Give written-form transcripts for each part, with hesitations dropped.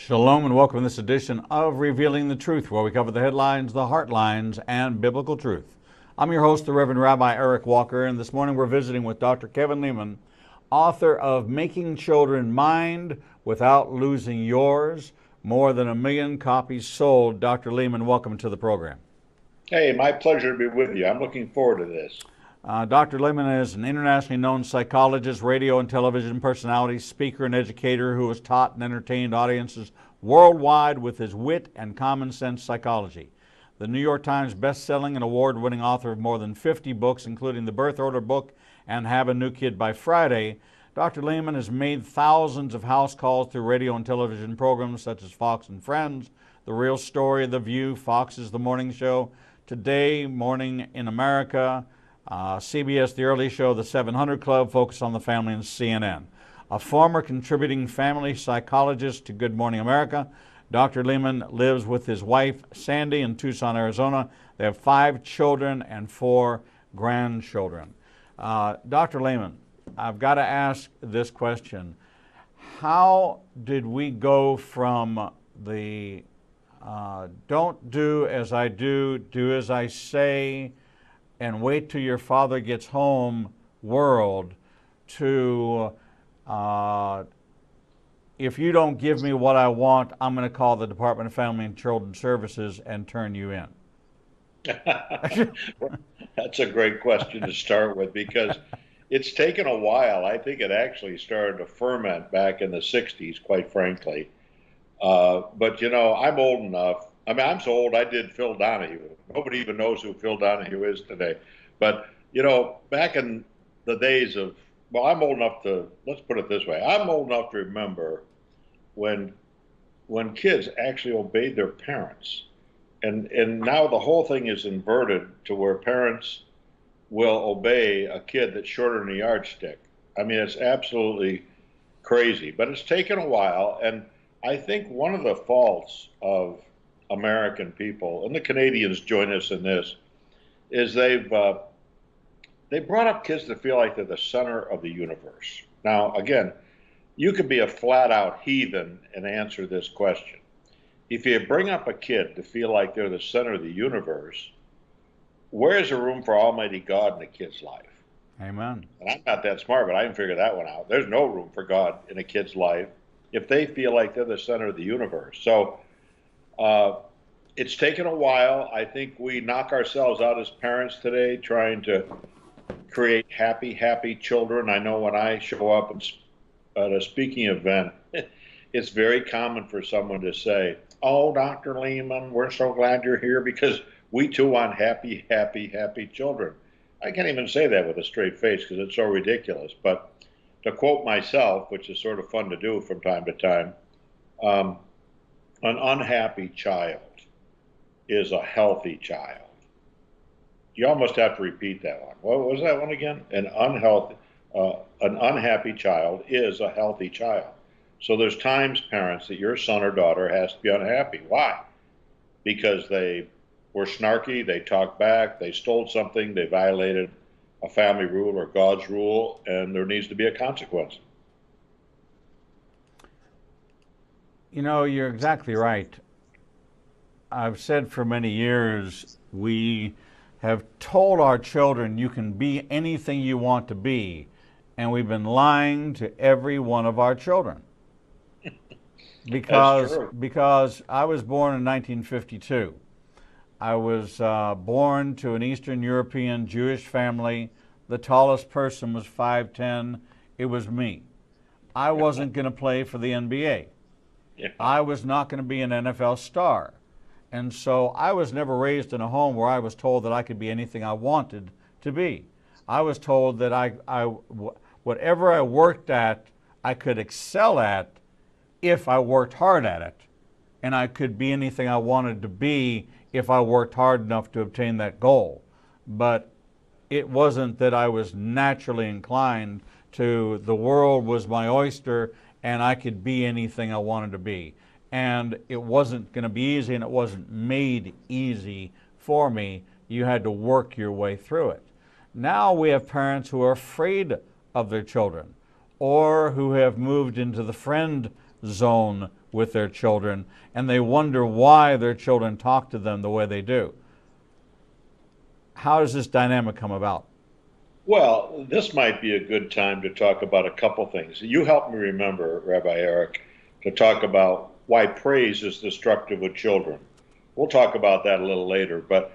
Shalom and welcome to this edition of Revealing the Truth, where we cover the headlines, the heartlines, and biblical truth. I'm your host, the Reverend Rabbi Eric Walker, and this morning we're visiting with Dr. Kevin Leman, author of Making Children Mind Without Losing Yours. More than 1 million copies sold. Dr. Leman, welcome to the program. Hey, my pleasure to be with you. I'm looking forward to this. Dr. Leman is an internationally known psychologist, radio and television personality, speaker, and educator who has taught and entertained audiences worldwide with his wit and common sense psychology. The New York Times best-selling and award-winning author of more than 50 books, including the Birth Order book and Have a New Kid by Friday, Dr. Leman has made thousands of house calls through radio and television programs such as Fox and Friends, The Real Story, The View, Fox's The Morning Show, Today, Morning in America, CBS The Early Show, The 700 Club, Focus on the Family, and CNN. A former contributing family psychologist to Good Morning America, Dr. Leman lives with his wife, Sandy, in Tucson, Arizona. They have 5 children and 4 grandchildren. Dr. Leman, I've got to ask this question. How did we go from the don't do as I do as I say, and wait till your father gets home world to if you don't give me what I want, I'm going to call the Department of Family and Children Services and turn you in? That's a great question to start with because it's taken a while. I think it actually started to ferment back in the 60s, quite frankly. But, you know, I'm old enough. I mean, I'm so old I did Phil Donahue. Nobody even knows who Phil Donahue is today. But, you know, back in the days of, well, I'm old enough to, let's put it this way. I'm old enough to remember when kids actually obeyed their parents. And now the whole thing is inverted to where parents will obey a kid that's shorter than a yardstick. I mean, it's absolutely crazy. But it's taken a while. And I think one of the faults of American people, and the Canadians join us in this, is they brought up kids to feel like they're the center of the universe. Now, again, you could be a flat-out heathen and answer this question. If you bring up a kid to feel like they're the center of the universe, where's the room for Almighty God in a kid's life? Amen. And I'm not that smart, but I can figure that one out. There's no room for God in a kid's life if they feel like they're the center of the universe. So it's taken a while. I think we knock ourselves out as parents today trying to create happy children. I know when I show up at a speaking event, it's very common for someone to say, "Oh, Dr. Leman, we're so glad you're here because we too want happy children." I can't even say that with a straight face because it's so ridiculous. But to quote myself, which is sort of fun to do from time to time, an unhappy child is a healthy child. You almost have to repeat that one. What was that one again? An unhappy child is a healthy child. So there's times, parents, that your son or daughter has to be unhappy. Why? Because they were snarky, they talked back, they stole something, they violated a family rule or God's rule, and there needs to be a consequence. You know, you're exactly right. I've said for many years, we have told our children you can be anything you want to be, and we've been lying to every one of our children. Because I was born in 1952. I was born to an Eastern European Jewish family. The tallest person was 5'10". It was me. I wasn't going to play for the NBA. Yeah. I was not going to be an NFL star. And so I was never raised in a home where I was told that I could be anything I wanted to be. I was told that whatever I worked at, I could excel at if I worked hard at it. And I could be anything I wanted to be if I worked hard enough to obtain that goal. But it wasn't that I was naturally inclined to the world was my oyster and I could be anything I wanted to be. And it wasn't going to be easy, and it wasn't made easy for me. You had to work your way through it. Now we have parents who are afraid of their children or who have moved into the friend zone with their children, and they wonder why their children talk to them the way they do. How does this dynamic come about? Well, this might be a good time to talk about a couple things. You help me remember, Rabbi Eric, to talk about why praise is destructive with children. We'll talk about that a little later, but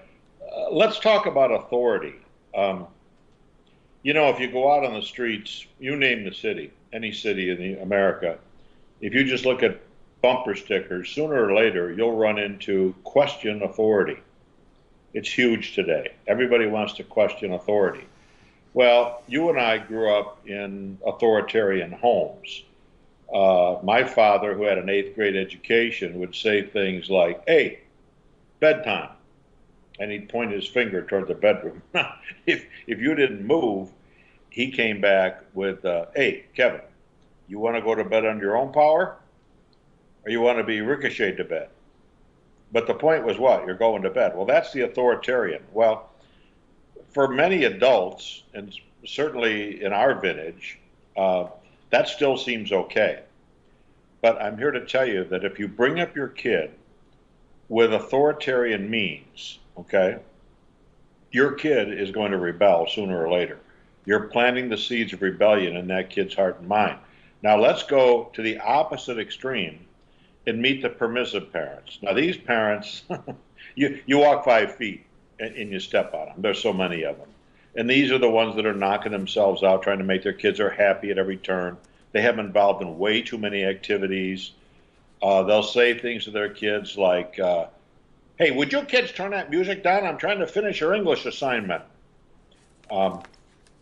let's talk about authority. You know, if you go out on the streets, you name the city, any city in America, if you just look at bumper stickers, sooner or later you'll run into question authority. It's huge today. Everybody wants to question authority. Well, you and I grew up in authoritarian homes. My father, who had an 8th grade education, would say things like, "Hey, bedtime." And he'd point his finger toward the bedroom. if you didn't move, he came back with, "Hey, Kevin, you want to go to bed under your own power, or you want to be ricocheted to bed?" But the point was what? You're going to bed. Well, that's the authoritarian. Well, for many adults, and certainly in our vintage, that still seems okay. But I'm here to tell you that if you bring up your kid with authoritarian means, okay, your kid is going to rebel sooner or later. You're planting the seeds of rebellion in that kid's heart and mind. Now let's go to the opposite extreme and meet the permissive parents. Now these parents, you walk 5 feet and you step on them. There's so many of them. And these are the ones that are knocking themselves out, trying to make their kids are happy at every turn. They have them involved in way too many activities. They'll say things to their kids like, "Hey, would you kids turn that music down? I'm trying to finish your English assignment."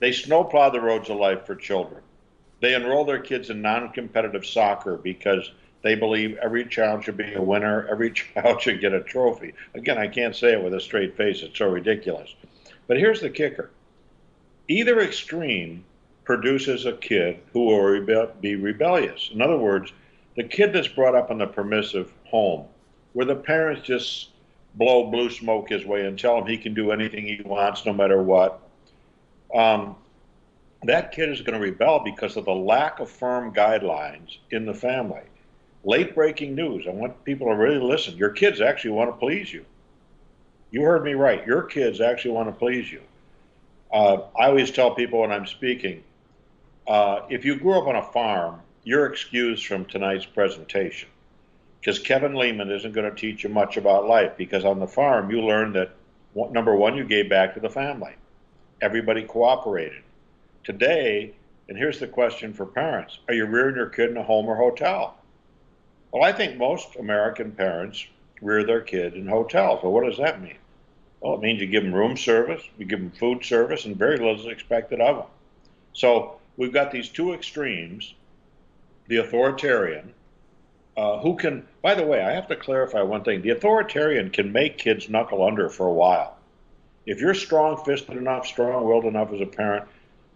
They snowplow the roads of life for children. They enroll their kids in non-competitive soccer because they believe every child should be a winner, every child should get a trophy. Again, I can't say it with a straight face, it's so ridiculous. But here's the kicker. Either extreme produces a kid who will be rebellious. In other words, the kid that's brought up in the permissive home, where the parents just blow blue smoke his way and tell him he can do anything he wants no matter what, that kid is going to rebel because of the lack of firm guidelines in the family. Late breaking news. I want people to really listen. Your kids actually want to please you. You heard me right. Your kids actually want to please you. I always tell people when I'm speaking, if you grew up on a farm, you're excused from tonight's presentation because Kevin Leman isn't going to teach you much about life, because on the farm you learned that, number one, you gave back to the family. Everybody cooperated. Today, and here's the question for parents, are you rearing your kid in a home or hotel? Well, I think most American parents rear their kid in hotels. Well, what does that mean? Well, it means you give them room service, you give them food service, and very little is expected of them. So we've got these two extremes, the authoritarian, who can, by the way, I have to clarify one thing. The authoritarian can make kids knuckle under for a while. If you're strong-fisted enough, strong-willed enough as a parent,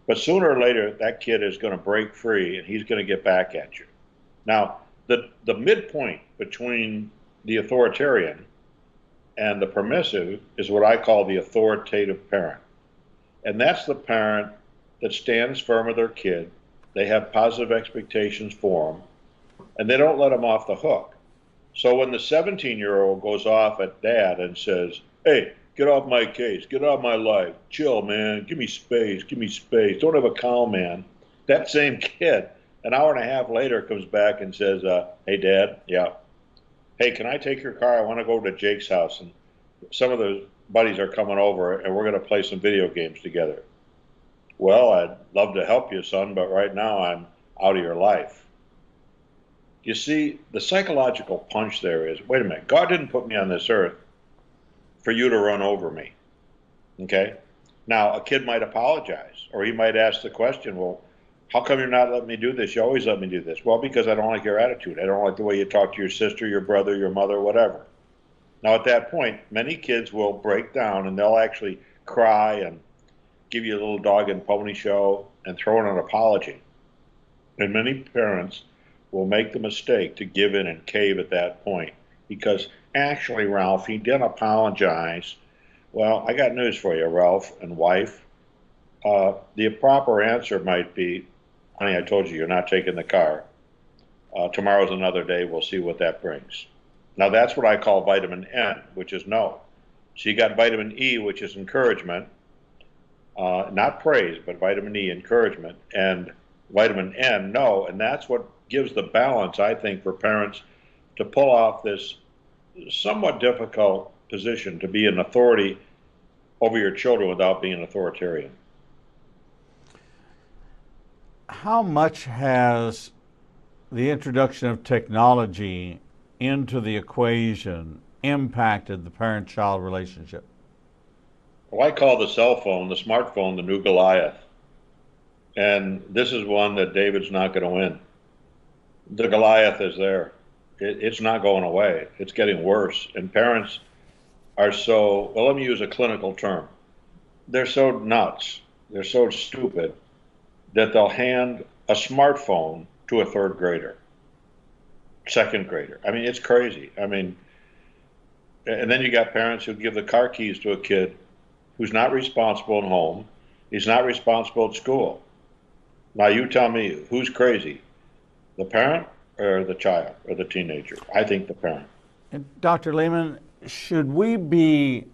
but sooner or later that kid is going to break free and he's going to get back at you. Now, the midpoint between the authoritarian and the permissive is what I call the authoritative parent. And that's the parent that stands firm with their kid. They have positive expectations for them, and they don't let them off the hook. So when the 17-year-old goes off at dad and says, "Hey, get off my case, get out of my life, chill, man, give me space, don't have a cow, man," that same kid, an hour and a half later, comes back and says, "Hey, Dad, yeah. Hey, can I take your car? I want to go to Jake's house, and some of the buddies are coming over, and we're going to play some video games together." "Well, I'd love to help you, son, but right now I'm out of your life." You see, the psychological punch there is, wait a minute, God didn't put me on this earth for you to run over me, okay? Now, a kid might apologize, or he might ask the question, "Well, how come you're not letting me do this? You always let me do this." "Well, because I don't like your attitude. I don't like the way you talk to your sister, your brother, your mother, whatever." Now, at that point, many kids will break down and they'll actually cry and give you a little dog and pony show and throw in an apology. And many parents will make the mistake to give in and cave at that point because, "Actually, Ralph, he did apologize." Well, I got news for you, Ralph and wife. The proper answer might be, "Honey, I told you you're not taking the car. Tomorrow's another day. We'll see what that brings. Now, that's what I call vitamin N, which is no. So you got vitamin E, which is encouragement, not praise, but vitamin E, encouragement, and vitamin N, no. And that's what gives the balance, I think, for parents to pull off this somewhat difficult position to be an authority over your children without being an authoritarian. How much has the introduction of technology into the equation impacted the parent-child relationship? Well, I call the cell phone, the smartphone, the new Goliath. And this is one that David's not going to win. The Goliath is there. It's not going away. It's getting worse. And parents are so, well, let me use a clinical term. They're so nuts, they're so stupid that they'll hand a smartphone to a third grader, second grader. I mean, it's crazy. I mean, and then you got parents who give the car keys to a kid who's not responsible at home. He's not responsible at school. Now you tell me, who's crazy? The parent or the child or the teenager? I think the parent. And Dr. Leman, should we be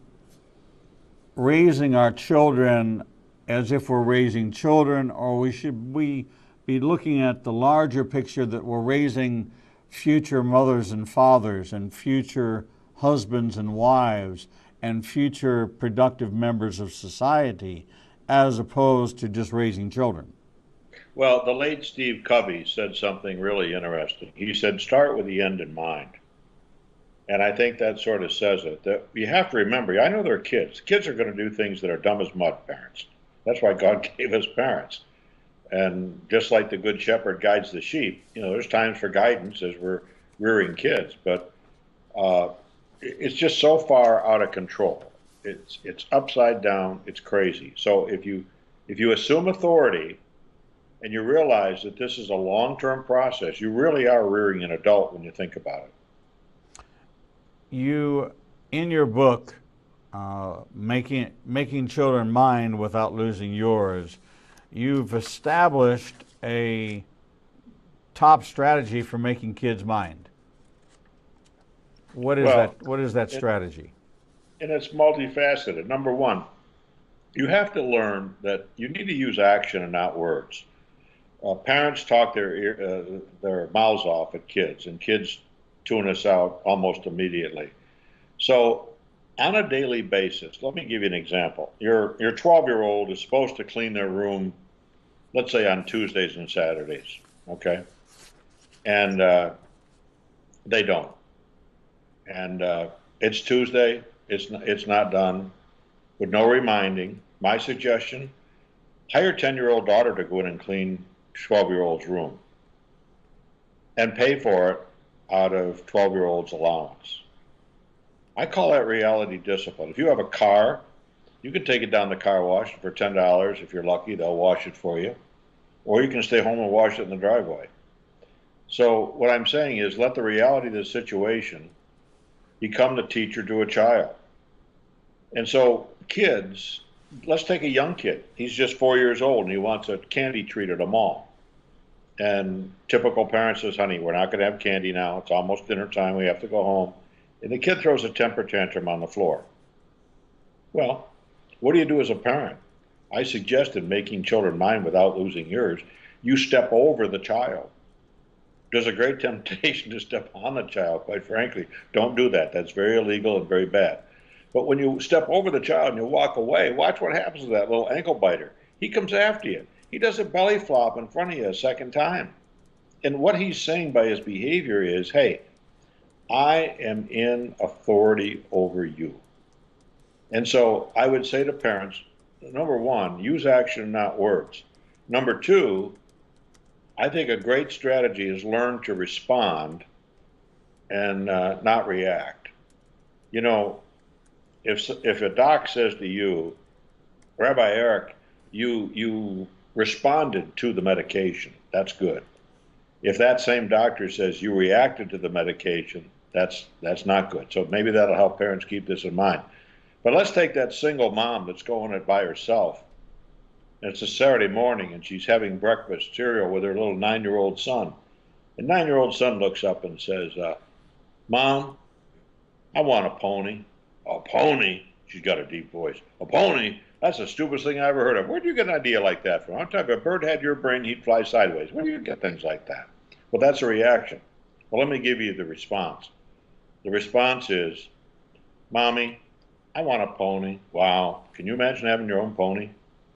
raising our children as if we're raising children, or should we be looking at the larger picture that we're raising future mothers and fathers and future husbands and wives and future productive members of society, as opposed to just raising children? Well, the late Steve Covey said something really interesting. He said, start with the end in mind. And I think that sort of says it. That you have to remember, I know there are kids. Kids are going to do things that are dumb as mud, parents. That's why God gave us parents. And just like the good shepherd guides the sheep, there's times for guidance as we're rearing kids. But it's just so far out of control. It's upside down. It's crazy. So if you assume authority and you realize that this is a long-term process, you really are rearing an adult when you think about it. You, in your book, Making Children Mind Without Losing Yours, you've established a top strategy for making kids mind. What is that strategy? And it's multifaceted. Number one, you have to learn that you need to use action and not words. Parents talk their mouths off at kids, and kids tune us out almost immediately. So on a daily basis, let me give you an example. Your 12-year-old is supposed to clean their room, let's say on Tuesdays and Saturdays, okay? And they don't. And it's Tuesday, it's not done, with no reminding. My suggestion, hire 10-year-old daughter to go in and clean 12-year-old's room and pay for it out of 12-year-old's allowance. I call that reality discipline. If you have a car, you can take it down the car wash for $10. If you're lucky, they'll wash it for you. Or you can stay home and wash it in the driveway. So what I'm saying is, let the reality of the situation become the teacher to a child. And so kids, let's take a young kid. He's just 4 years old and he wants a candy treat at a mall. And typical parent says, honey, we're not going to have candy now. It's almost dinner time. We have to go home. And the kid throws a temper tantrum on the floor. Well, what do you do as a parent? I suggested Making Children Mind Without Losing Yours. You step over the child. There's a great temptation to step on the child, quite frankly. Don't do that. That's very illegal and very bad. But when you step over the child and you walk away, watch what happens to that little ankle biter. He comes after you. He does a belly flop in front of you a second time. And what he's saying by his behavior is, hey, I am in authority over you. And so I would say to parents, number one, use action, not words. Number two, I think a great strategy is learn to respond and not react. If a doc says to you, Rabbi Eric, you responded to the medication, that's good. If that same doctor says you reacted to the medication, that's not good. So maybe that'll help parents keep this in mind. But let's take that single mom that's going it by herself. And it's a Saturday morning and she's having breakfast cereal with her little 9-year-old son. And 9-year-old son looks up and says, Mom, I want a pony. A pony? She's got a deep voice. A pony? That's the stupidest thing I ever heard of. Where'd you get an idea like that from? I'm talking, if a bird had your brain, he'd fly sideways. Where do you get things like that? Well, that's a reaction. Well, let me give you the response. The response is, Mommy, I want a pony. Wow. Can you imagine having your own pony?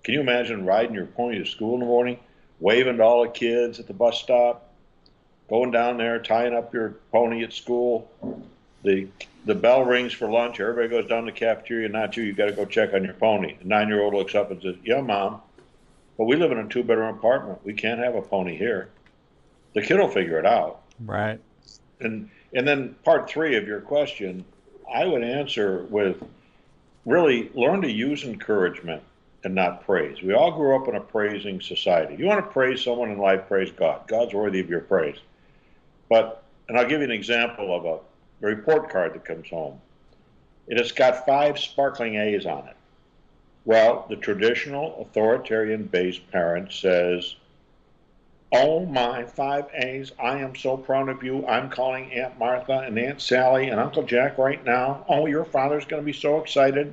Can you imagine riding your pony to school in the morning, waving to all the kids at the bus stop, going down there, tying up your pony at school? The bell rings for lunch. Everybody goes down to the cafeteria. Not you. You got to go check on your pony. The 9-year-old looks up and says, Yeah, Mom, but we live in a 2-bedroom apartment. We can't have a pony here. The kid will figure it out. Right. And then part 3 of your question, I would answer with really learn to use encouragement and not praise. We all grew up in a praising society. If you want to praise someone in life, praise God. God's worthy of your praise. And I'll give you an example of a report card that comes home. It has got 5 sparkling A's on it. Well, the traditional authoritarian-based parent says, Oh my, 5 A's, I am so proud of you. I'm calling Aunt Martha and Aunt Sally and Uncle Jack right now. Oh, your father's going to be so excited.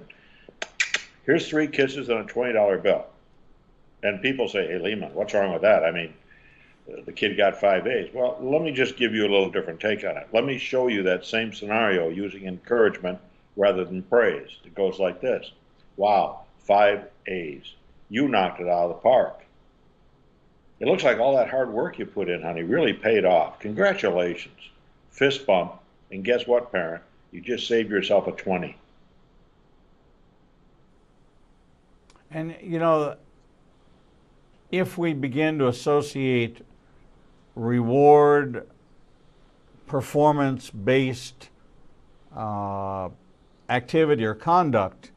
Here's 3 kisses and a $20 bill. And people say, Hey, Leman, what's wrong with that? I mean, the kid got 5 A's. Well, let me just give you a little different take on it. Let me show you that same scenario using encouragement rather than praise. It goes like this. Wow, 5 A's. You knocked it out of the park. It looks like all that hard work you put in, honey, really paid off. Congratulations. Fist bump. And guess what, parent? You just saved yourself a 20. And, if we begin to associate reward, performance-based activity or conduct,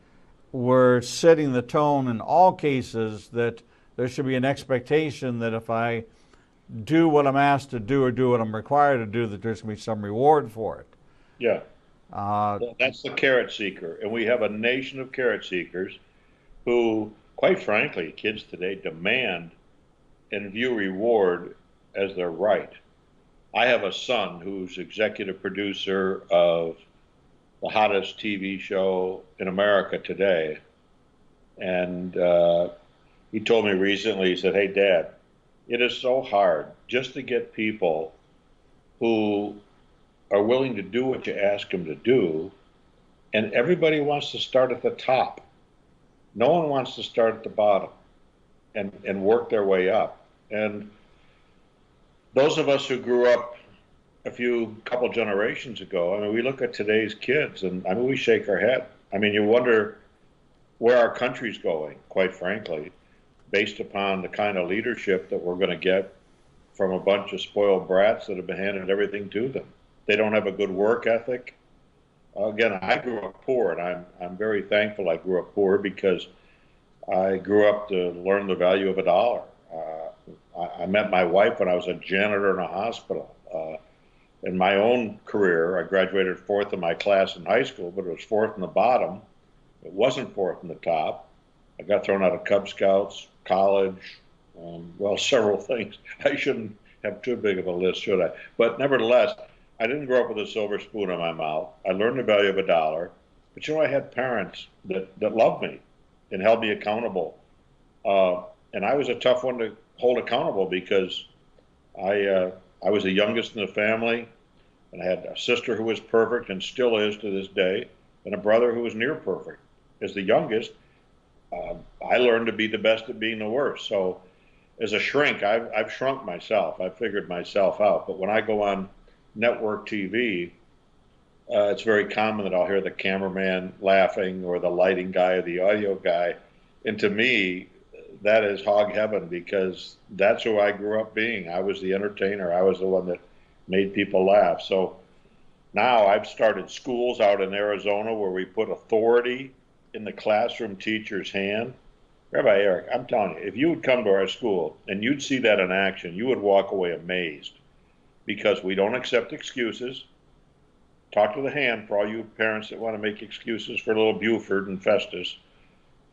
we're setting the tone in all cases that there should be an expectation that if I do what I'm asked to do or do what I'm required to do, that there's going to be some reward for it. Yeah. Well, that's the carrot seeker. And we have a nation of carrot seekers who, quite frankly, kids today demand and view reward as their right. I have a son who's executive producer of the hottest TV show in America today. And he told me recently, he said, Hey, Dad, it is so hard just to get people who are willing to do what you ask them to do. And everybody wants to start at the top. No one wants to start at the bottom and work their way up. And those of us who grew up a couple generations ago, I mean, we look at today's kids and I mean, we shake our head. I mean, you wonder where our country's going, quite frankly, based upon the kind of leadership that we're going to get from a bunch of spoiled brats that have been handed everything to them. They don't have a good work ethic. Again, I grew up poor, and I'm very thankful I grew up poor because I grew up to learn the value of a dollar. I met my wife when I was a janitor in a hospital. In my own career, I graduated 4th in my class in high school, but it was 4th in the bottom. It wasn't 4th in the top. I got thrown out of Cub Scouts, college, several things. I shouldn't have too big of a list, should I? But nevertheless, I didn't grow up with a silver spoon in my mouth. I learned the value of a dollar. But I had parents that loved me and held me accountable. And I was a tough one to hold accountable because I was the youngest in the family, and I had a sister who was perfect and still is to this day, and a brother who was near perfect. As the youngest, I learned to be the best at being the worst. So as a shrink, I've shrunk myself. I've figured myself out. But when I go on network TV, it's very common that I'll hear the cameraman laughing or the lighting guy or the audio guy. And to me, that is hog heaven because that's who I grew up being. I was the entertainer. I was the one that made people laugh. So now I've started schools out in Arizona where we put authority in the classroom teacher's hand. Rabbi Eric, I'm telling you, if you would come to our school and you'd see that in action, you would walk away amazed because we don't accept excuses. Talk to the hand for all you parents that want to make excuses for little Buford and Festus.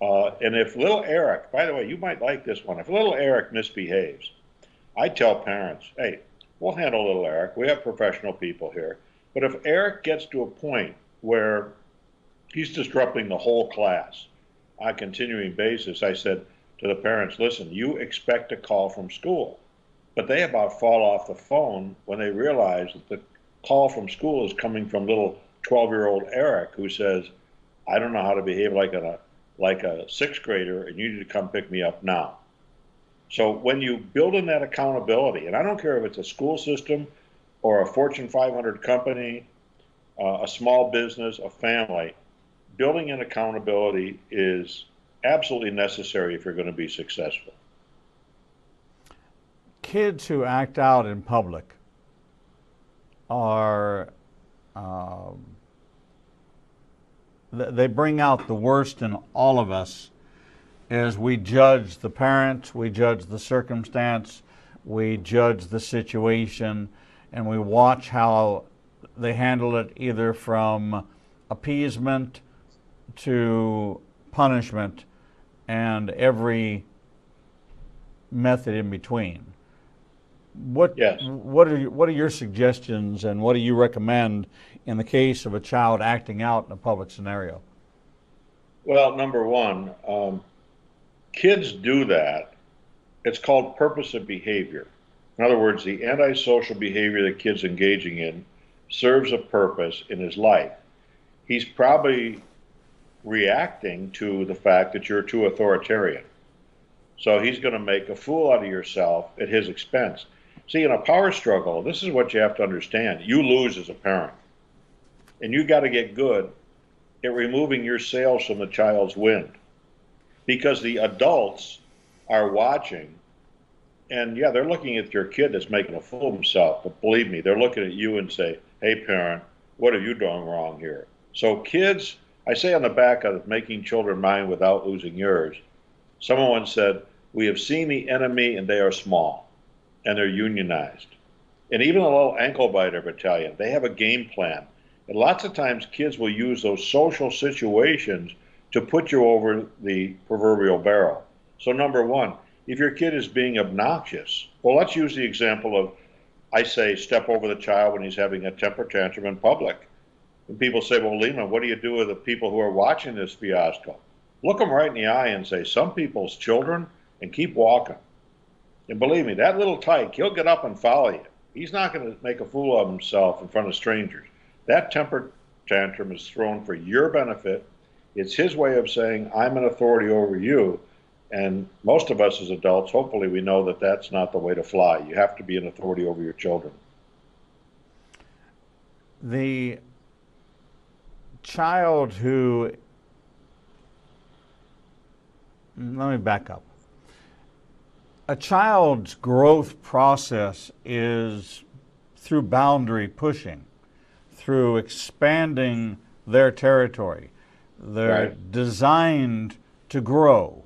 And if little Eric, by the way, you might like this one. If little Eric misbehaves, I tell parents, hey, we'll handle little Eric. We have professional people here. But if Eric gets to a point where he's disrupting the whole class on a continuing basis, I said to the parents, listen, you expect a call from school. But they about fall off the phone when they realize that the call from school is coming from little 12-year-old Eric who says, I don't know how to behave like a sixth grader, and you need to come pick me up now. So when you build in that accountability, and I don't care if it's a school system or a Fortune 500 company, a small business, a family, building in accountability is absolutely necessary if you're going to be successful. Kids who act out in public are, they bring out the worst in all of us as we judge the parent, we judge the circumstance, we judge the situation, and we watch how they handle it, either from appeasement to punishment and every method in between. Yes. What are your suggestions, and what do you recommend in the case of a child acting out in a public scenario? Well, number one, kids do that. It's called purposive behavior. In other words, the antisocial behavior that kid's engaging in serves a purpose in his life. He's probably reacting to the fact that you're too authoritarian. So he's going to make a fool out of yourself at his expense. See, in a power struggle, this is what you have to understand. You lose as a parent. And you got to get good at removing your sails from the child's wind. Because the adults are watching, and yeah, they're looking at your kid that's making a fool of himself, but believe me, they're looking at you and say, hey parent, what are you doing wrong here? So kids, I say on the back of Making Children Mine Without Losing Yours, someone once said, we have seen the enemy and they are small, and they're unionized. And even a little ankle biter battalion, they have a game plan. And lots of times kids will use those social situations to put you over the proverbial barrel. So number one, if your kid is being obnoxious, well, let's use the example of, I say, step over the child when he's having a temper tantrum in public. And people say, well, Leman, what do you do with the people who are watching this fiasco? Look them right in the eye and say, some people's children, and keep walking. And believe me, that little tyke, he'll get up and follow you. He's not going to make a fool of himself in front of strangers. That temper tantrum is thrown for your benefit. It's his way of saying, I'm an authority over you. And most of us as adults, hopefully we know that that's not the way to fly. You have to be an authority over your children. The child who, let me back up. A child's growth process is through boundary pushing, through expanding their territory. They're designed to grow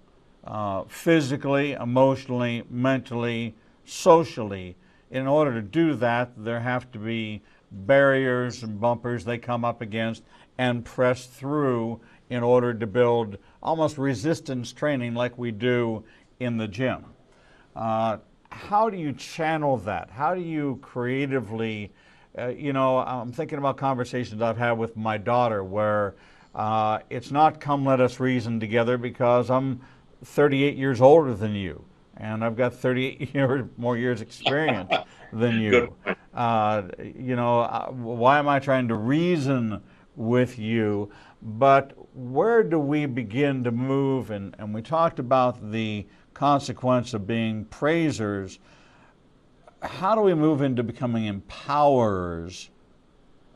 physically, emotionally, mentally, socially. In order to do that, there have to be barriers and bumpers they come up against and press through in order to build almost resistance training like we do in the gym. How do you channel that? How do you creatively, I'm thinking about conversations I've had with my daughter where it's not come let us reason together because I'm 38 years older than you and I've got 38 more years experience than you. Why am I trying to reason with you? But where do we begin to move? And we talked about the consequence of being praisers. How do we move into becoming empowerers?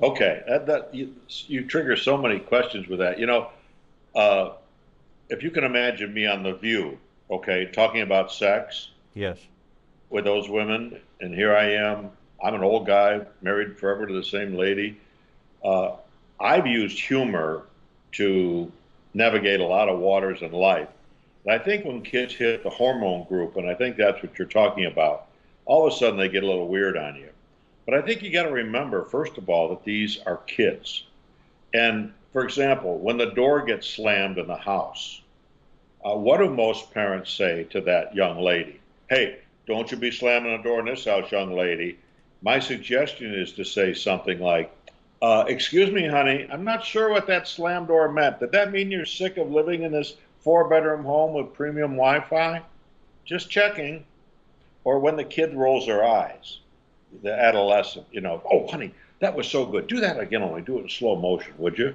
Okay, you trigger so many questions with that. If you can imagine me on The View, okay, talking about sex. Yes. With those women, and here I am. I'm an old guy, married forever to the same lady. I've used humor to navigate a lot of waters in life. And I think when kids hit the hormone group, and I think that's what you're talking about, all of a sudden they get a little weird on you. But I think you got to remember, first of all, that these are kids. And for example, when the door gets slammed in the house, what do most parents say to that young lady? Hey, don't you be slamming the door in this house, young lady. My suggestion is to say something like, excuse me, honey, I'm not sure what that slam door meant. Did that mean you're sick of living in this four-bedroom home with premium Wi-Fi? Just checking. Or when the kid rolls their eyes, the adolescent, oh, honey, that was so good. Do that again, only do it in slow motion, would you?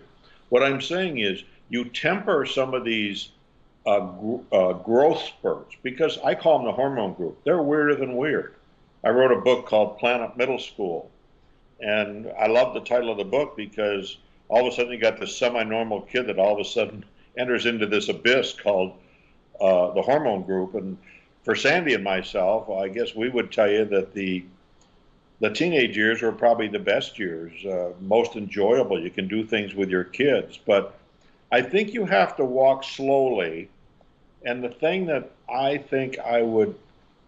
What I'm saying is you temper some of these growth spurts, because I call them the hormone group. They're weirder than weird. I wrote a book called Planet Middle School, and I love the title of the book because all of a sudden you got this semi-normal kid that all of a sudden enters into this abyss called the hormone group. And for Sandy and myself, I guess we would tell you that the teenage years were probably the best years, most enjoyable. You can do things with your kids, but I think you have to walk slowly. And the thing that I think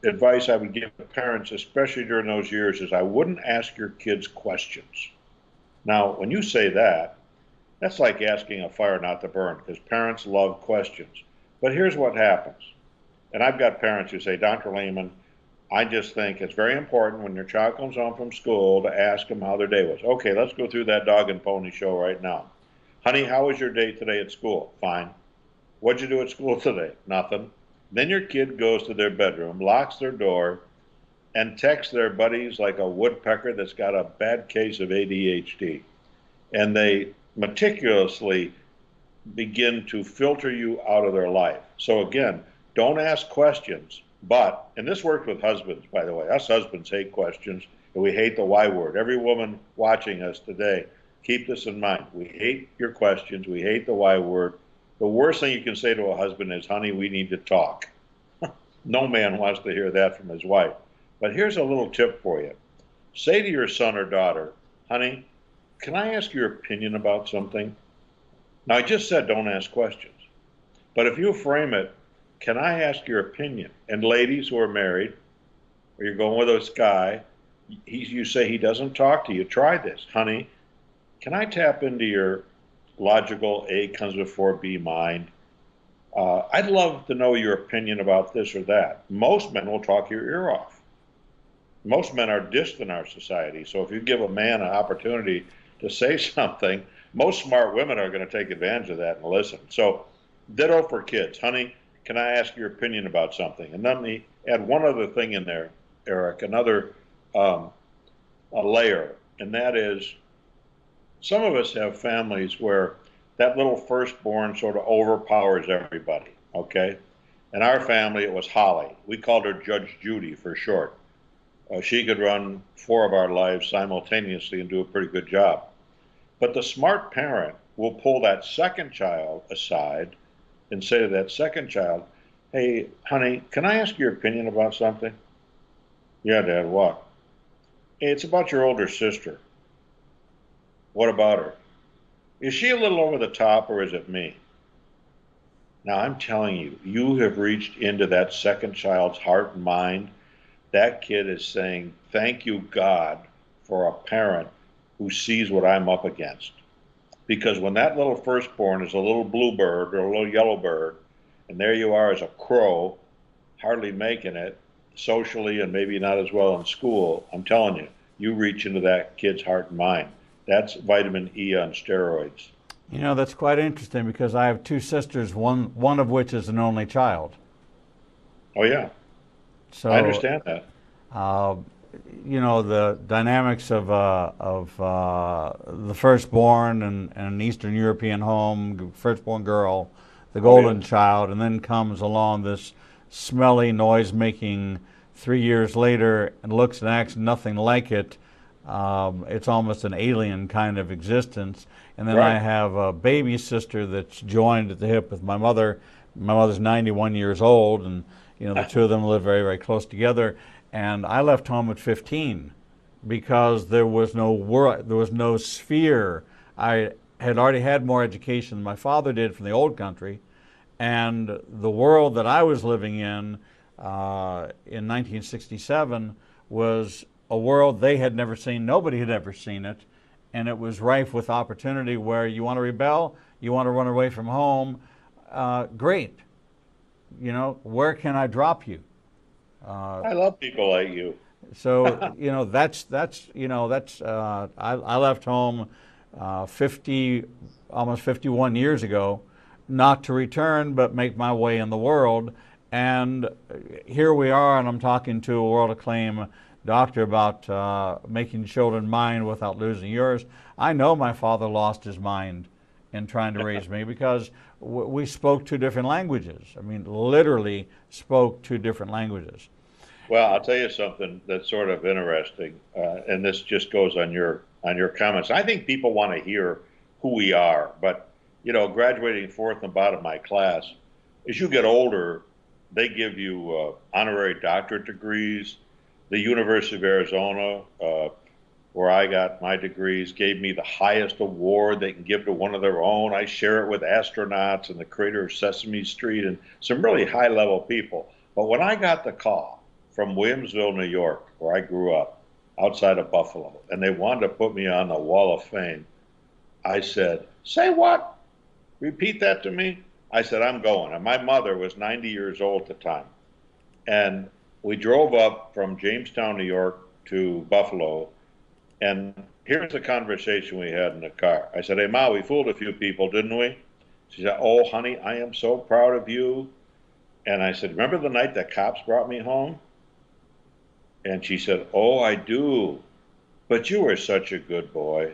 advice I would give to parents, especially during those years, is I wouldn't ask your kids questions. Now, when you say that, that's like asking a fire not to burn, because parents love questions. But here's what happens. And I've got parents who say, Dr. Leman, I just think it's very important when your child comes home from school to ask them how their day was. Okay, let's go through that dog and pony show right now. Honey, how was your day today at school? Fine. What'd you do at school today? Nothing. Then your kid goes to their bedroom, locks their door, and texts their buddies like a woodpecker that's got a bad case of ADHD. And they meticulously begin to filter you out of their life. So again, don't ask questions, but, and this works with husbands, by the way, us husbands hate questions, and we hate the Y word. Every woman watching us today, keep this in mind. We hate your questions, we hate the Y word. The worst thing you can say to a husband is, honey, we need to talk. No man wants to hear that from his wife. But here's a little tip for you. Say to your son or daughter, honey, can I ask your opinion about something? Now, I just said don't ask questions. But if you frame it, can I ask your opinion? And ladies who are married, or you're going with this guy, you say he doesn't talk to you, try this. Honey, can I tap into your logical A comes before B mind? I'd love to know your opinion about this or that. Most men will talk your ear off. Most men are dissed in our society. So if you give a man an opportunity to say something, most smart women are going to take advantage of that and listen. So ditto for kids. Honey, can I ask your opinion about something? And let me add one other thing in there, Eric, another a layer, and that is some of us have families where that little firstborn sort of overpowers everybody, okay? In our family, it was Holly. We called her Judge Judy for short. She could run 4 of our lives simultaneously and do a pretty good job. But the smart parent will pull that second child aside and say to that second child, hey, honey, can I ask your opinion about something? Yeah, Dad, what? Hey, it's about your older sister. What about her? Is she a little over the top, or is it me? Now, I'm telling you, you have reached into that second child's heart and mind. That kid is saying, thank you, God, for a parent who sees what I'm up against. Because when that little firstborn is a little bluebird or a little yellow bird, and there you are as a crow, hardly making it socially and maybe not as well in school, I'm telling you, you reach into that kid's heart and mind. That's vitamin E on steroids. You know, that's quite interesting because I have 2 sisters, one of which is an only child. Oh, yeah. So I understand that. You know, the dynamics of the firstborn and an Eastern European home, firstborn girl, the golden child, and then comes along this smelly, noise-making 3 years later and looks and acts nothing like it. It's almost an alien kind of existence. And then I have a baby sister that's joined at the hip with my mother. My mother's 91 years old, and you know the 2 of them live very, very close together. And I left home at 15 because there was no world, there was no sphere. I had already had more education than my father did from the old country, and the world that I was living in 1967 was a world they had never seen. Nobody had ever seen it, and it was rife with opportunity where you want to rebel, you want to run away from home, great. You know, where can I drop you? I love people like you. So, I left home 50, almost 51 years ago, not to return, but make my way in the world. And here we are, and I'm talking to a world-acclaimed doctor about making children mind without losing yours. I know my father lost his mind in trying to raise me because we spoke two different languages. I mean, literally spoke two different languages. Well, I'll tell you something that's sort of interesting, and this just goes on your comments. I think people want to hear who we are, but graduating fourth and bottom of my class, as you get older, they give you honorary doctorate degrees. The University of Arizona, where I got my degrees, gave me the highest award they can give to one of their own. I share it with astronauts and the creator of Sesame Street and some really high-level people. But when I got the call from Williamsville, New York, where I grew up, outside of Buffalo, and they wanted to put me on the Wall of Fame, I said, "Say what? Repeat that to me." I said, "I'm going." And my mother was 90 years old at the time. And we drove up from Jamestown, New York to Buffalo. And here's the conversation we had in the car. I said, "Hey, Ma, we fooled a few people, didn't we?" She said, "Oh, honey, I am so proud of you." And I said, "Remember the night that cops brought me home?" And she said, "Oh, I do. But you were such a good boy.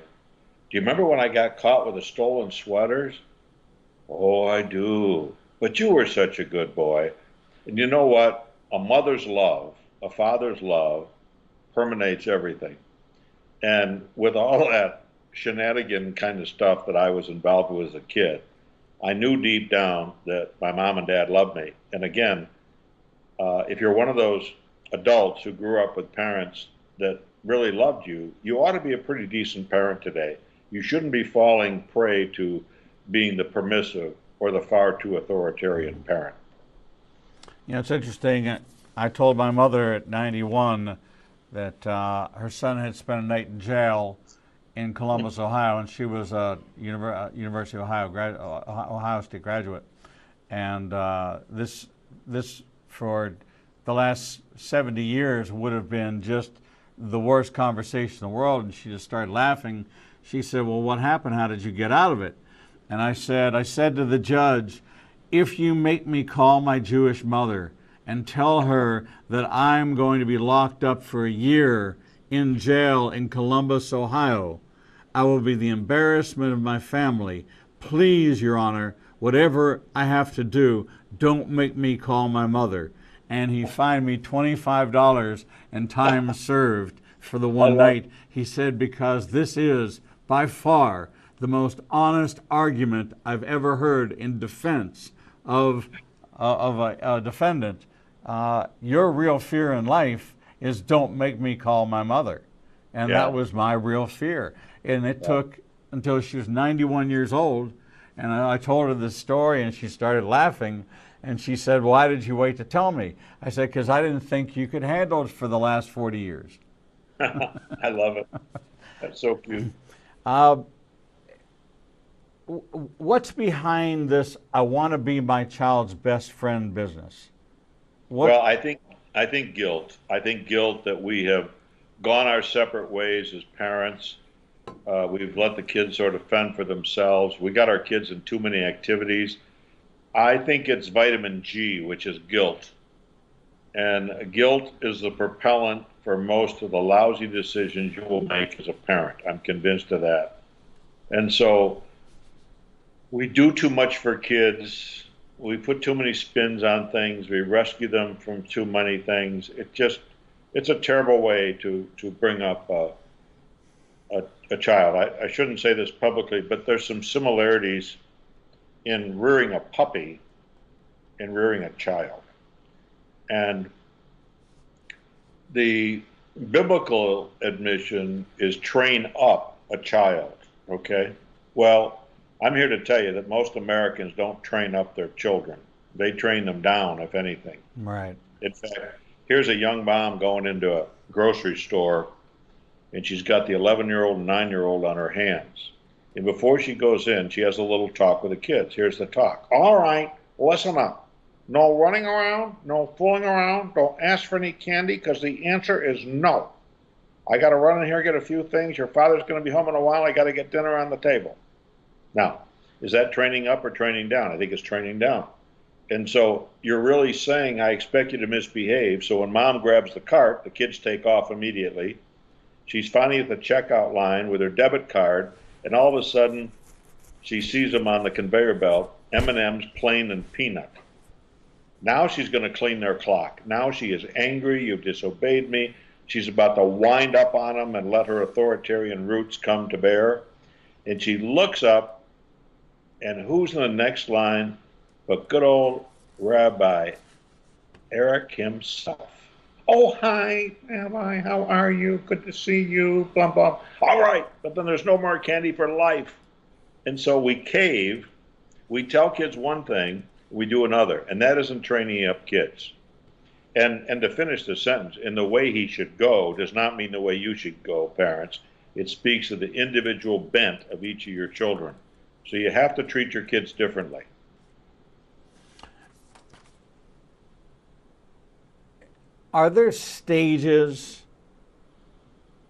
Do you remember when I got caught with the stolen sweaters?" "Oh, I do. But you were such a good boy." And you know what? A mother's love, a father's love, permeates everything. And with all that shenanigan kind of stuff that I was involved with as a kid, I knew deep down that my mom and dad loved me. And again, if you're one of those adults who grew up with parents that really loved you, you ought to be a pretty decent parent today. You shouldn't be falling prey to being the permissive or the far too authoritarian parent. It's interesting. I told my mother at 91 that her son had spent a night in jail in Columbus, Ohio, and she was a University of Ohio State graduate. And this for the last 70 years would have been just the worst conversation in the world. And she just started laughing. She said, "Well, what happened? How did you get out of it?" And I said to the judge, "If you make me call my Jewish mother and tell her that I'm going to be locked up for a year in jail in Columbus, Ohio, I will be the embarrassment of my family. Please, Your Honor, whatever I have to do, don't make me call my mother." And he fined me $25 and time served for the one night. He said, "Because this is by far the most honest argument I've ever heard in defense of a defendant. Your real fear in life is don't make me call my mother." And that was my real fear. And it took until she was 91 years old. And I told her this story, and she started laughing. And she said, "Why did you wait to tell me?" I said, "Because I didn't think you could handle it for the last 40 years. I love it. That's so cute. What's behind this "I want to be my child's best friend" business? Well, I think guilt. I think guilt that we have gone our separate ways as parents. We've let the kids sort of fend for themselves. We got our kids in too many activities. I think it's vitamin G, which is guilt. And guilt is the propellant for most of the lousy decisions you will make as a parent. I'm convinced of that. And so we do too much for kids. We put too many spins on things. We rescue them from too many things. It's a terrible way to bring up a child. I shouldn't say this publicly, but there's some similarities in rearing a puppy and rearing a child. And the biblical admission is train up a child, okay? Well, I'm here to tell you that most Americans don't train up their children. They train them down, if anything. Right. In fact, here's a young mom going into a grocery store, and she's got the 11-year-old and 9-year-old on her hands. And before she goes in, she has a little talk with the kids. Here's the talk. "All right, listen up. No running around, no fooling around, don't ask for any candy because the answer is no. I got to run in here, get a few things. Your father's going to be home in a while. I got to get dinner on the table. Now, is that training up or training down? I think it's training down. And so you're really saying, I expect you to misbehave. So when mom grabs the cart, the kids take off immediately. She's finally at the checkout line with her debit card, and all of a sudden, she sees them on the conveyor belt, M&Ms, plain and peanut. Now she's going to clean their clock. Now she is angry. You've disobeyed me. She's about to wind up on them and let her authoritarian roots come to bear. And she looks up, and who's in the next line but good old Rabbi, Eric himself. Oh, hi, Rabbi, how are you? Good to see you, blah, blah. All right, but then there's no more candy for life. And so we cave. We tell kids one thing, we do another, and that isn't training up kids. And to finish the sentence, in the way he should go does not mean the way you should go, parents. It speaks of the individual bent of each of your children. So you have to treat your kids differently. Are there stages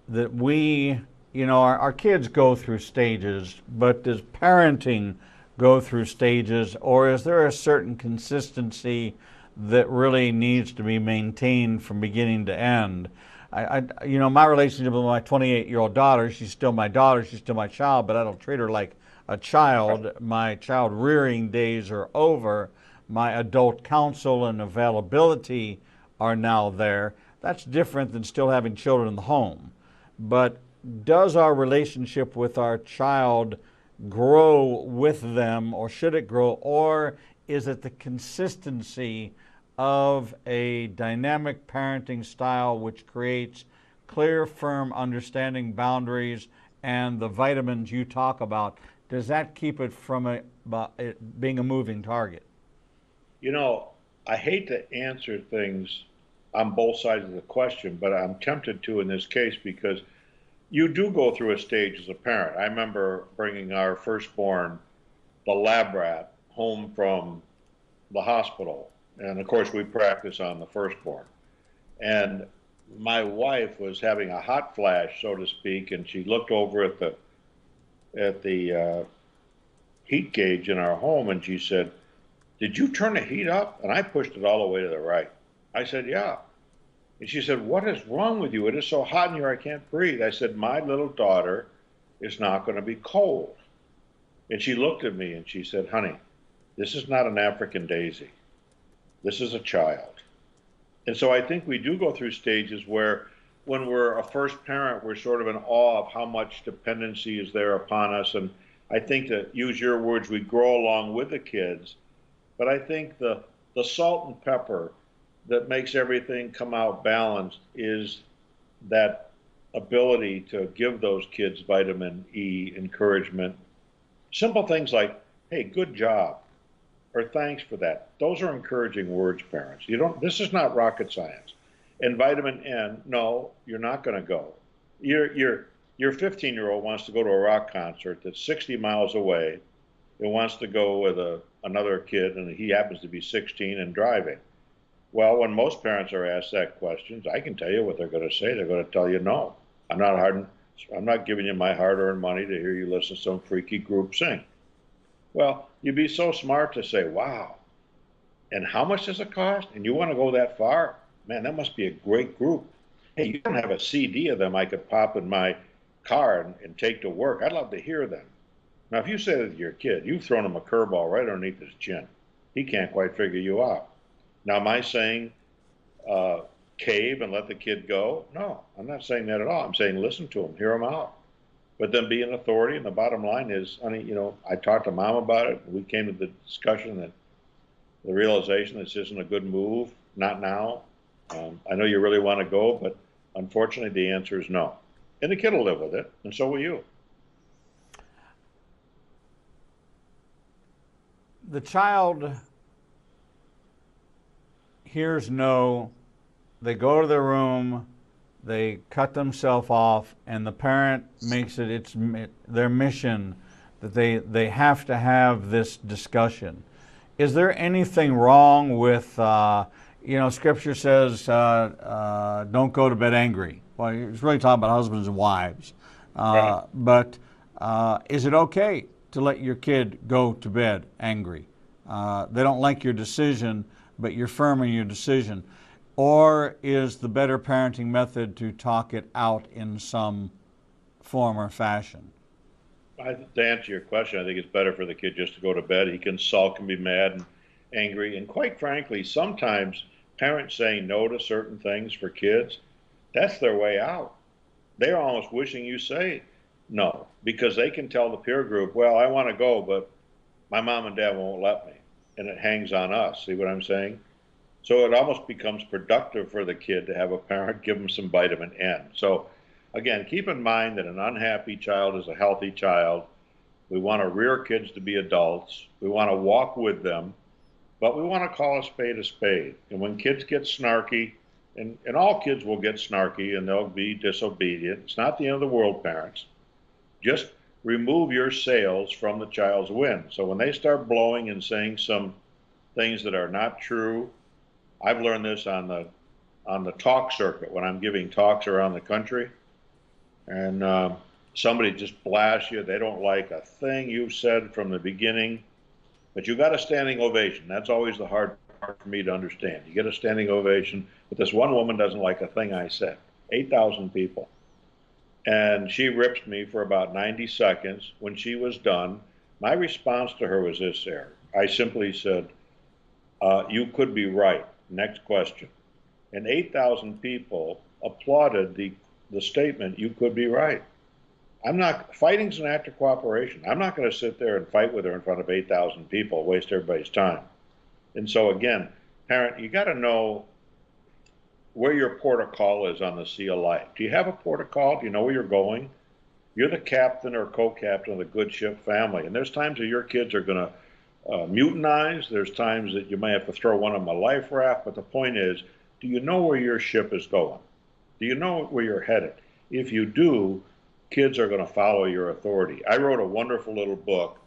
that we, our kids go through stages, but does parenting go through stages, or is there a certain consistency that really needs to be maintained from beginning to end? My relationship with my 28-year-old daughter, she's still my daughter, she's still my child, but I don't treat her like a child. My child rearing days are over. My adult counsel and availability are now there. That's different than still having children in the home. But does our relationship with our child grow with them, or should it grow, or is it the consistency of a dynamic parenting style which creates clear, firm understanding, boundaries, and the vitamins you talk about? Does that keep it from it being a moving target? I hate to answer things on both sides of the question, but I'm tempted to in this case because you do go through a stage as a parent. I remember bringing our firstborn, the lab rat, home from the hospital. And of course, we practice on the firstborn. And my wife was having a hot flash, so to speak, and she looked over at the heat gauge in our home and she said, "Did you turn the heat up?" And I pushed it all the way to the right. I said, "Yeah." And she said, "What is wrong with you? It is so hot in here, I can't breathe." I said, "My little daughter is not going to be cold." And she looked at me and she said, "Honey, this is not an African daisy. This is a child." And so I think we do go through stages where when we're a first parent, we're sort of in awe of how much dependency is there upon us. And I think, to use your words, we grow along with the kids. But I think the salt and pepper that makes everything come out balanced is that ability to give those kids vitamin E, encouragement. Simple things like, "Hey, good job," or "Thanks for that." Those are encouraging words, parents. This is not rocket science. And vitamin N, no, you're not going to go. Your 15-year-old wants to go to a rock concert that's 60 miles away. It wants to go with another kid, and he happens to be 16 and driving. Well, when most parents are asked that question, I can tell you what they're going to say. They're going to tell you, "No, I'm not giving you my hard-earned money to hear you listen to some freaky group sing." Well, you'd be so smart to say, "Wow, and how much does it cost? And you want to go that far? Man, that must be a great group. Hey, you don't have a CD of them I could pop in my car and take to work. I'd love to hear them." Now, if you say that to your kid, you've thrown him a curveball right underneath his chin. He can't quite figure you out. Now, am I saying cave and let the kid go? No, I'm not saying that at all. I'm saying listen to him, hear him out. But then be an authority. And the bottom line is, honey, I talked to mom about it. We came to the discussion that the realization this isn't a good move, not now. I know you really want to go, but unfortunately the answer is no. And the kid will live with it, and so will you. The child hears no, they go to their room, they cut themselves off, and the parent makes it their mission that they have to have this discussion. Is there anything wrong with, Scripture says, don't go to bed angry? Well, it's really talking about husbands and wives. Right. But is it okay to let your kid go to bed angry? They don't like your decision, but you're firm in your decision. Or is the better parenting method to talk it out in some form or fashion? To answer your question, I think it's better for the kid just to go to bed. He can sulk and be mad and angry. And quite frankly, sometimes parents saying no to certain things for kids, that's their way out. They're almost wishing you say no because they can tell the peer group, well, I want to go, but my mom and dad won't let me. And it hangs on us. See what I'm saying? So it almost becomes productive for the kid to have a parent give them some vitamin N. So again, keep in mind that an unhappy child is a healthy child. We want to rear kids to be adults. We want to walk with them, but we want to call a spade a spade. And when kids get snarky, and all kids will get snarky and they'll be disobedient, it's not the end of the world, parents. Just remove your sails from the child's wind. So when they start blowing and saying some things that are not true, I've learned this on the talk circuit when I'm giving talks around the country, and somebody just blasts you. They don't like a thing you've said from the beginning, but you got a standing ovation. That's always the hard part for me to understand. You get a standing ovation, but this one woman doesn't like a thing I said. 8,000 people. And she ripped me for about 90 seconds. When she was done, my response to her was this, Eric. I simply said, you could be right. Next question. And 8,000 people applauded the statement, you could be right. Fighting's an act of cooperation. I'm not going to sit there and fight with her in front of 8,000 people, waste everybody's time. And so again, parent, you got to know where your port of call is on the sea of life. Do you have a port of call? Do you know where you're going? You're the captain or co-captain of the good ship family. And there's times that your kids are going to mutinize. There's times that you may have to throw one on a life raft. But the point is, do you know where your ship is going? Do you know where you're headed? If you do, kids are going to follow your authority. I wrote a wonderful little book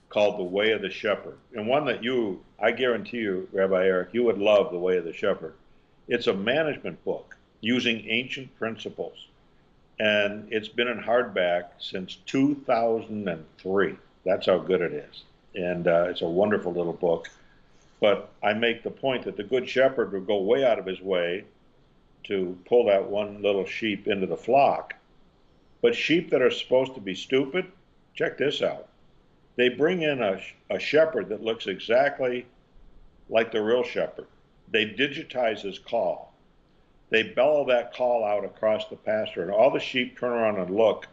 called The Way of the Shepherd, and one that I guarantee you, Rabbi Eric, you would love The Way of the Shepherd. It's a management book using ancient principles, and it's been in hardback since 2003. That's how good it is, and it's a wonderful little book. But I make the point that the Good Shepherd would go way out of his way to pull that one little sheep into the flock. But sheep that are supposed to be stupid, check this out. They bring in a shepherd that looks exactly like the real shepherd. They digitize his call. They bellow that call out across the pasture, and all the sheep turn around and look,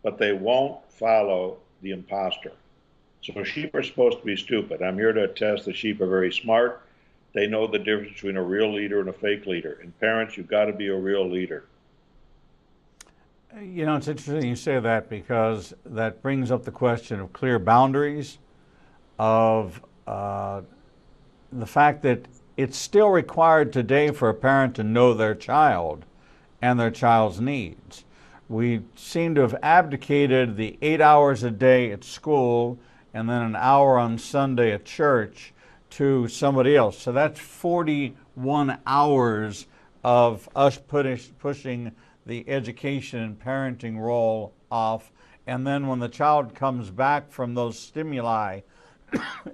but they won't follow the imposter. So sheep are supposed to be stupid. I'm here to attest the sheep are very smart. They know the difference between a real leader and a fake leader. And parents, you've got to be a real leader. You know, it's interesting you say that because that brings up the question of clear boundaries, of the fact that it's still required today for a parent to know their child and their child's needs. We seem to have abdicated the 8 hours a day at school and then an hour on Sunday at church to somebody else. So that's 41 hours of us pushing the education and parenting role off. And then when the child comes back from those stimuli,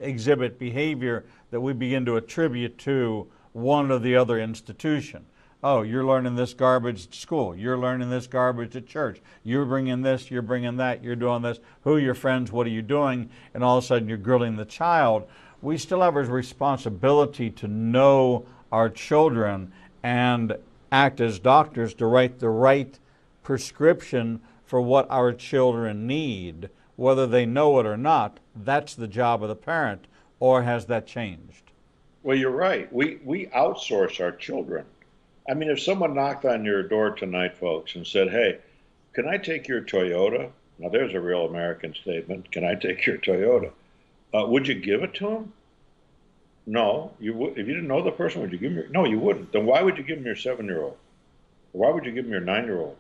exhibit behavior that we begin to attribute to one or the other institution. Oh, you're learning this garbage at school. You're learning this garbage at church. You're bringing this, you're bringing that, you're doing this. Who are your friends? What are you doing? And all of a sudden you're grilling the child. We still have a responsibility to know our children and act as doctors to write the right prescription for what our children need. Whether they know it or not, that's the job of the parent. Or has that changed? Well, you're right. We outsource our children. I mean, if someone knocked on your door tonight, folks, and said, hey, can I take your Toyota? Now, there's a real American statement. Can I take your Toyota? Would you give it to him? No. You would. If you didn't know the person, would you give him No, you wouldn't. Then why would you give him your 7-year-old? Why would you give him your 9-year-old?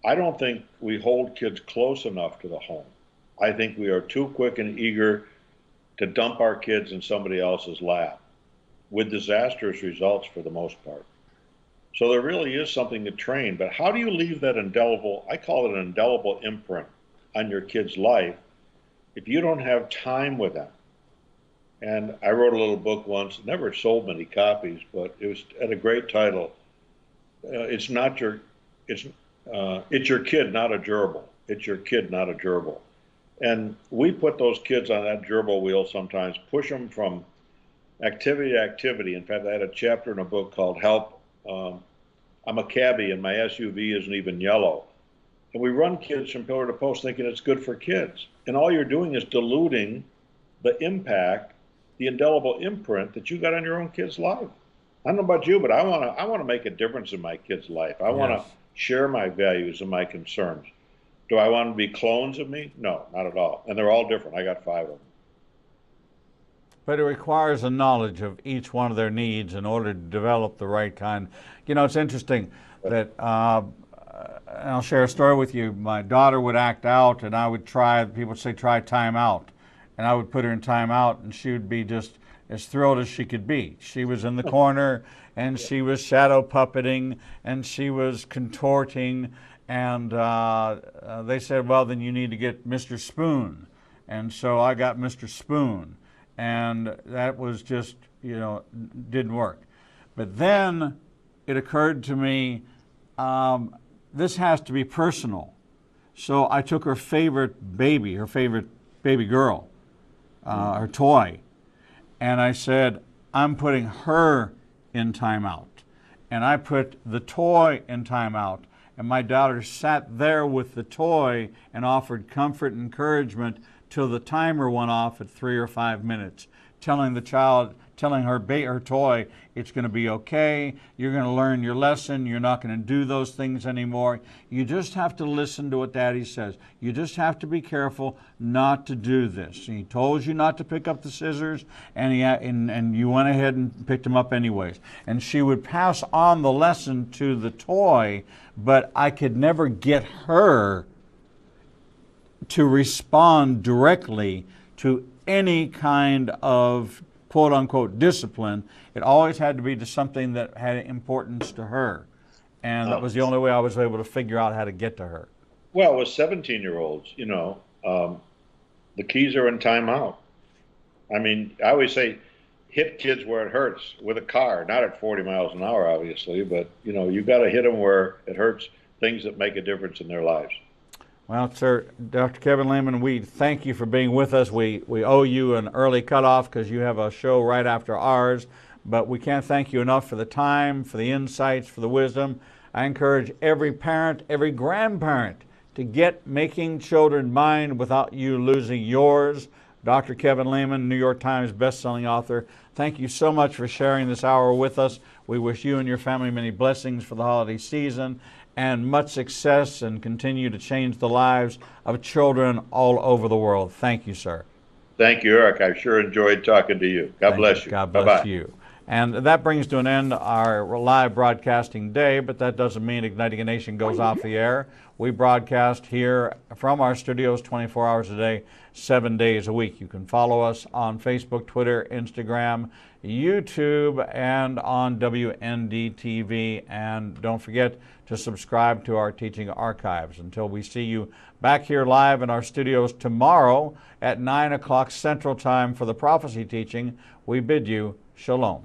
I don't think we hold kids close enough to the home. I think we are too quick and eager to dump our kids in somebody else's lap with disastrous results for the most part. So there really is something to train, but how do you leave that indelible, I call it an indelible imprint on your kid's life if you don't have time with them? And I wrote a little book once, never sold many copies, but it was had a great title. It's not your, it's your kid, not a gerbil. It's your kid, not a gerbil. And we put those kids on that gerbil wheel sometimes, push them from activity to activity. In fact, I had a chapter in a book called Help. I'm a cabbie and my SUV isn't even yellow. And we run kids from pillar to post thinking it's good for kids. And all you're doing is diluting the impact, the indelible imprint that you got on your own kid's life. I don't know about you, but I want to make a difference in my kid's life. I want to share my values and my concerns. Do I want them to be clones of me? No, not at all. And they're all different. I got 5 of them. But it requires a knowledge of each one of their needs in order to develop the right kind. You know, it's interesting that, and I'll share a story with you. My daughter would act out, and I would try, people would say, try time out. And I would put her in time out, and she would be just as thrilled as she could be. She was in the corner, and she was shadow puppeting, and she was contorting, and they said, well, then you need to get Mr. Spoon. And so I got Mr. Spoon. And that was just, you know, didn't work. But then it occurred to me, this has to be personal. So I took her favorite baby girl, her toy, and I said, I'm putting her in timeout. And I put the toy in timeout. And my daughter sat there with the toy and offered comfort and encouragement till the timer went off at 3 or 5 minutes, telling her toy, it's going to be okay, you're going to learn your lesson, you're not going to do those things anymore. You just have to listen to what Daddy says. You just have to be careful not to do this. He told you not to pick up the scissors, and you went ahead and picked them up anyways. And she would pass on the lesson to the toy, but I could never get her to respond directly to any kind of quote-unquote discipline. It always had to be to something that had importance to her. And that was the only way I was able to figure out how to get to her. Well, with 17-year-olds, you know, the keys are in timeout. I mean, I always say hit kids where it hurts with a car, not at 40 miles an hour, obviously, but, you know, you got to hit them where it hurts, things that make a difference in their lives. Well, sir, Dr. Kevin Leman, we thank you for being with us. We owe you an early cutoff because you have a show right after ours, but we can't thank you enough for the time, for the insights, for the wisdom. I encourage every parent, every grandparent to get Making Children Mind without you losing yours. Dr. Kevin Leman, New York Times bestselling author, thank you so much for sharing this hour with us. We wish you and your family many blessings for the holiday season and much success, and continue to change the lives of children all over the world. Thank you, sir. Thank you, Eric. I sure enjoyed talking to you. God bless you. God bless you. And that brings to an end our live broadcasting day, but that doesn't mean Igniting a Nation goes off the air. We broadcast here from our studios 24 hours a day, 7 days a week. You can follow us on Facebook, Twitter, Instagram, YouTube, and on WND-TV. And don't forget to subscribe to our teaching archives. Until we see you back here live in our studios tomorrow at 9 o'clock Central Time for the prophecy teaching, we bid you shalom.